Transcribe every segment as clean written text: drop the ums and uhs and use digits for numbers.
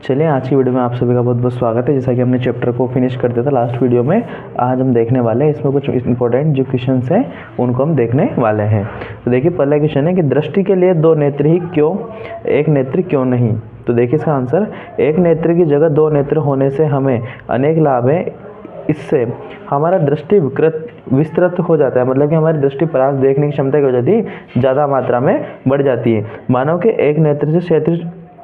चलिए आज की वीडियो में आप सभी का बहुत बहुत स्वागत है। जैसा कि हमने चैप्टर को फिनिश कर दिया था लास्ट वीडियो में, आज हम देखने वाले हैं इसमें कुछ इंपॉर्टेंट जो क्वेश्चंस हैं उनको हम देखने वाले हैं। तो देखिए पहला क्वेश्चन है कि दृष्टि के लिए दो नेत्र ही क्यों, एक नेत्र क्यों नहीं। तो देखिए इसका आंसर, एक नेत्र की जगह दो नेत्र होने से हमें अनेक लाभ है। इससे हमारा दृष्टि विस्तृत हो जाता है, मतलब कि हमारी दृष्टि परास देखने की क्षमता क्या हो जाती है, ज़्यादा मात्रा में बढ़ जाती है। मानव के एक नेत्र से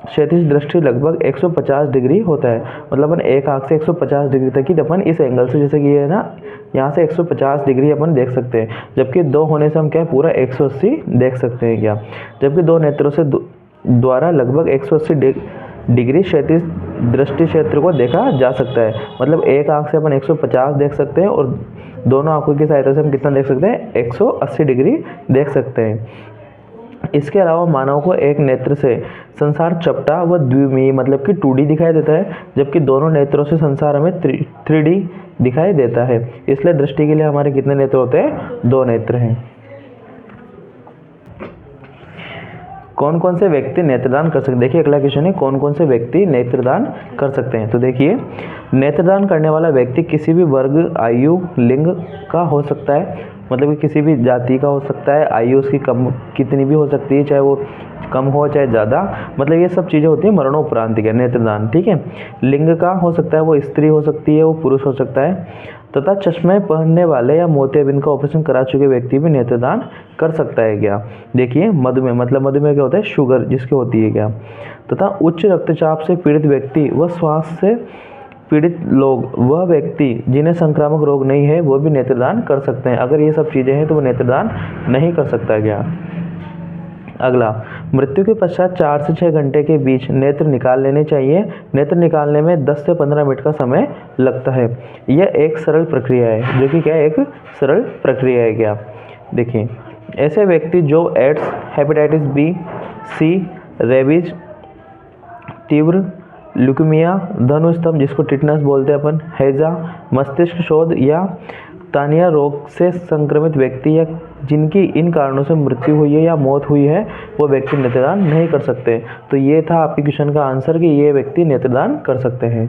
क्षैतिज दृष्टि लगभग 150 डिग्री होता है, मतलब अपन एक आंख से 150 डिग्री तक ही अपन इस एंगल से, जैसे कि ये है ना, यहाँ से 150 डिग्री अपन देख सकते हैं, जबकि दो होने से हम क्या है पूरा 180 देख सकते हैं क्या। जबकि दो नेत्रों से द्वारा लगभग 180 डिग्री क्षैतिज दृष्टि क्षेत्र को देखा जा सकता है। मतलब एक आंख से अपन 150 देख सकते हैं और दोनों आंखों की सहायता से हम कितना देख सकते हैं, 180 डिग्री देख सकते हैं। इसके अलावा मानव को एक नेत्र से संसार चपटा व द्विमीय मतलब कि 2D दिखाई देता है, जबकि दोनों नेत्रों से संसार हमें 3D दिखाई देता है। इसलिए दृष्टि के लिए हमारे कितने नेत्र होते हैं, दो नेत्र हैं। कौन कौन से व्यक्ति नेत्रदान कर सकते हैं। देखिए अगला क्वेश्चन है, कौन कौन से व्यक्ति नेत्रदान कर सकते हैं। तो देखिए नेत्रदान करने वाला व्यक्ति किसी भी वर्ग, आयु, लिंग का हो सकता है, मतलब कि किसी भी जाति का हो सकता है, आयु उसकी कम कितनी भी हो सकती है, चाहे वो कम हो चाहे ज़्यादा, मतलब ये सब चीज़ें होती हैं मरणोपरांत के नेत्रदान, ठीक है। लिंग का हो सकता है, वो स्त्री हो सकती है, वो पुरुष हो सकता है, तथा चश्मे पहनने वाले या मोतियाबिंद का ऑपरेशन करा चुके व्यक्ति भी नेत्रदान कर सकता है क्या। देखिए मधुमेह, मतलब मधुमेह क्या होता है, शुगर जिसकी होती है क्या। तथा उच्च रक्तचाप से पीड़ित व्यक्ति व श्वास से पीड़ित लोग, वह व्यक्ति जिन्हें संक्रामक रोग नहीं है, वो भी नेत्रदान कर सकते हैं। अगर ये सब चीज़ें हैं तो वो नेत्रदान नहीं कर सकता है क्या। अगला, मृत्यु के पश्चात 4 से 6 घंटे के बीच नेत्र निकाल लेने चाहिए। नेत्र निकालने में 10 से 15 मिनट का समय लगता है। यह एक सरल प्रक्रिया है, जो कि क्या है, एक सरल प्रक्रिया है क्या। देखिए ऐसे व्यक्ति जो एड्स, हेपेटाइटिस बी, सी, रेबीज, तीव्र ल्यूकेमिया, धनुस्तंभ जिसको टिटनस बोलते हैं अपन, हैजा, मस्तिष्क शोध या तानिया रोग से संक्रमित व्यक्ति या जिनकी इन कारणों से मृत्यु हुई है या मौत हुई है, वो व्यक्ति नेत्रदान नहीं कर सकते। तो ये था आपके क्वेश्चन का आंसर कि ये व्यक्ति नेत्रदान कर सकते हैं।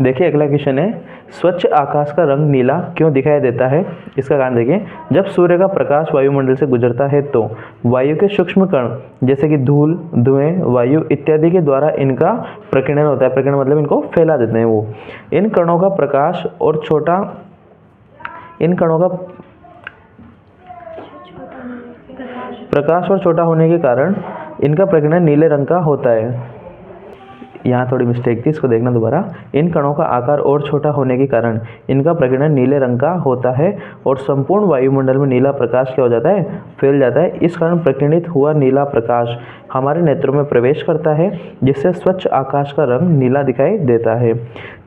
देखिए अगला क्वेश्चन है, स्वच्छ आकाश का रंग नीला क्यों दिखाई देता है। इसका कारण देखिए, जब सूर्य का प्रकाश वायुमंडल से गुजरता है तो वायु के सूक्ष्म कण जैसे कि धूल, धुएं, वायु इत्यादि के द्वारा इनका प्रकीर्णन होता है। प्रकीर्णन मतलब इनको फैला देते हैं वो। इन कणों का प्रकाश और छोटा होने के कारण इनका प्रकीर्णन नीले रंग का होता है। यहाँ थोड़ी मिस्टेक थी, इसको देखना दोबारा। इन कणों का आकार और छोटा होने के कारण इनका प्रकीर्णन नीले रंग का होता है और संपूर्ण वायुमंडल में नीला प्रकाश क्या हो जाता है, फैल जाता है। इस कारण प्रकीर्णित हुआ नीला प्रकाश हमारे नेत्रों में प्रवेश करता है, जिससे स्वच्छ आकाश का रंग नीला दिखाई देता है।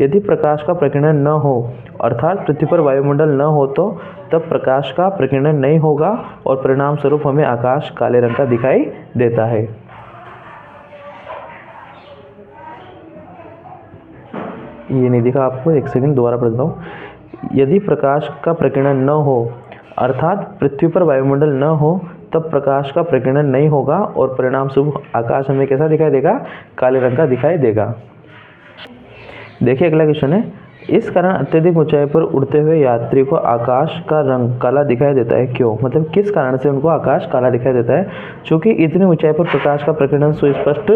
यदि प्रकाश का प्रकीर्णन न हो, अर्थात पृथ्वी पर वायुमंडल न हो, तो तब प्रकाश का प्रकीर्णन नहीं होगा और परिणाम स्वरूप हमें आकाश काले रंग का दिखाई देता है। ये नहीं दिखा आपको, एक सेकंड दोबारा पढ़ता हूँ। यदि प्रकाश का प्रकीर्णन न हो, अर्थात पृथ्वी पर वायुमंडल न हो, तब प्रकाश का प्रकीर्णन नहीं होगा और परिणाम स्वरूप आकाश हमें कैसा दिखाई देगा, काले रंग का दिखाई देगा। देखिए अगला क्वेश्चन है, इस कारण अत्यधिक ऊंचाई पर उड़ते हुए यात्री को आकाश का रंग काला दिखाई देता है क्यों। मतलब किस कारण से उनको आकाश काला दिखाई देता है। क्योंकि इतनी ऊंचाई पर प्रकाश का प्रकीर्णन सुस्पष्ट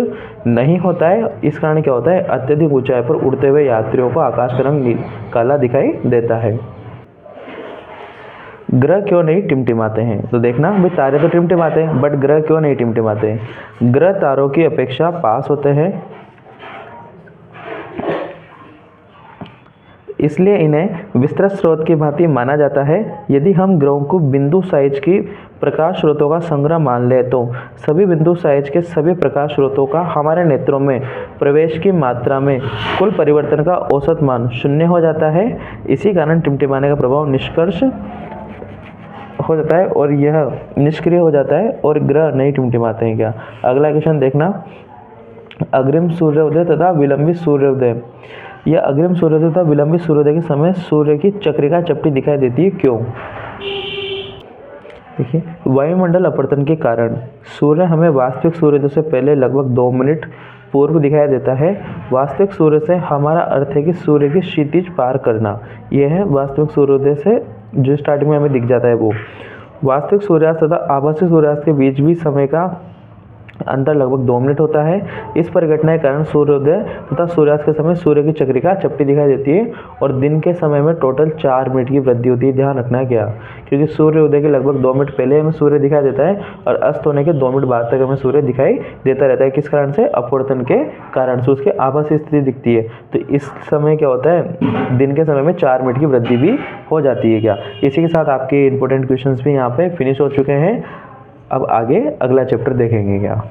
नहीं होता है। इस कारण क्या होता है, अत्यधिक ऊंचाई पर उड़ते हुए यात्रियों को आकाश का रंग काला दिखाई देता है। ग्रह क्यों नहीं टिमटिमाते हैं। तो देखना भाई, तारे तो टिमटिमाते हैं, बट ग्रह क्यों नहीं टिमटिमाते हैं। ग्रह तारों की अपेक्षा पास होते हैं, इसलिए इन्हें विस्तृत स्रोत की भांति माना जाता है। यदि हम ग्रहों को बिंदु साइज की प्रकाश स्रोतों का संग्रह मान ले, तो सभी बिंदु साइज के सभी प्रकाश स्रोतों का हमारे नेत्रों में प्रवेश की मात्रा में कुल परिवर्तन का औसत मान 0 हो जाता है। इसी कारण टिमटिमाने का प्रभाव निष्कर्ष हो जाता है और यह निष्क्रिय हो जाता है और ग्रह नहीं टिमटिमाते हैं क्या। अगला क्वेश्चन देखना, अग्रिम सूर्योदय तथा विलंबित सूर्योदय। यह अग्रिम सूर्योदय तथा विलंबित सूर्योदय के समय सूर्य की चक्रिका चपटी दिखाई देती है क्यों। देखिए वायुमंडल अपवर्तन के कारण सूर्य हमें वास्तविक सूर्योदय से पहले लगभग 2 मिनट पूर्व दिखाई देता है। वास्तविक सूर्य से हमारा अर्थ है कि सूर्य की क्षितिज पार करना, यह है वास्तविक सूर्योदय से जो स्टार्टिंग में हमें दिख जाता है वो। वास्तविक सूर्यास्त तथा आभासी सूर्यास्त के बीच भी समय का अंतर लगभग 2 मिनट होता है। इस परिघटना के कारण सूर्योदय तथा सूर्यास्त के समय सूर्य की चक्रिका चपटी दिखाई देती है और दिन के समय में टोटल 4 मिनट की वृद्धि होती है। ध्यान रखना है क्या, क्योंकि सूर्योदय के लगभग 2 मिनट पहले हमें सूर्य दिखाई देता है और अस्त होने के 2 मिनट बाद तक हमें सूर्य दिखाई देता रहता है। किस कारण से? अपवर्तन के कारण से उसके आभासी स्थिति दिखती है। तो इस समय क्या होता है, दिन के समय में 4 मिनट की वृद्धि भी हो जाती है क्या। इसी के साथ आपके इंपॉर्टेंट क्वेश्चंस भी यहाँ पे फिनिश हो चुके हैं। अब आगे अगला चैप्टर देखेंगे क्या।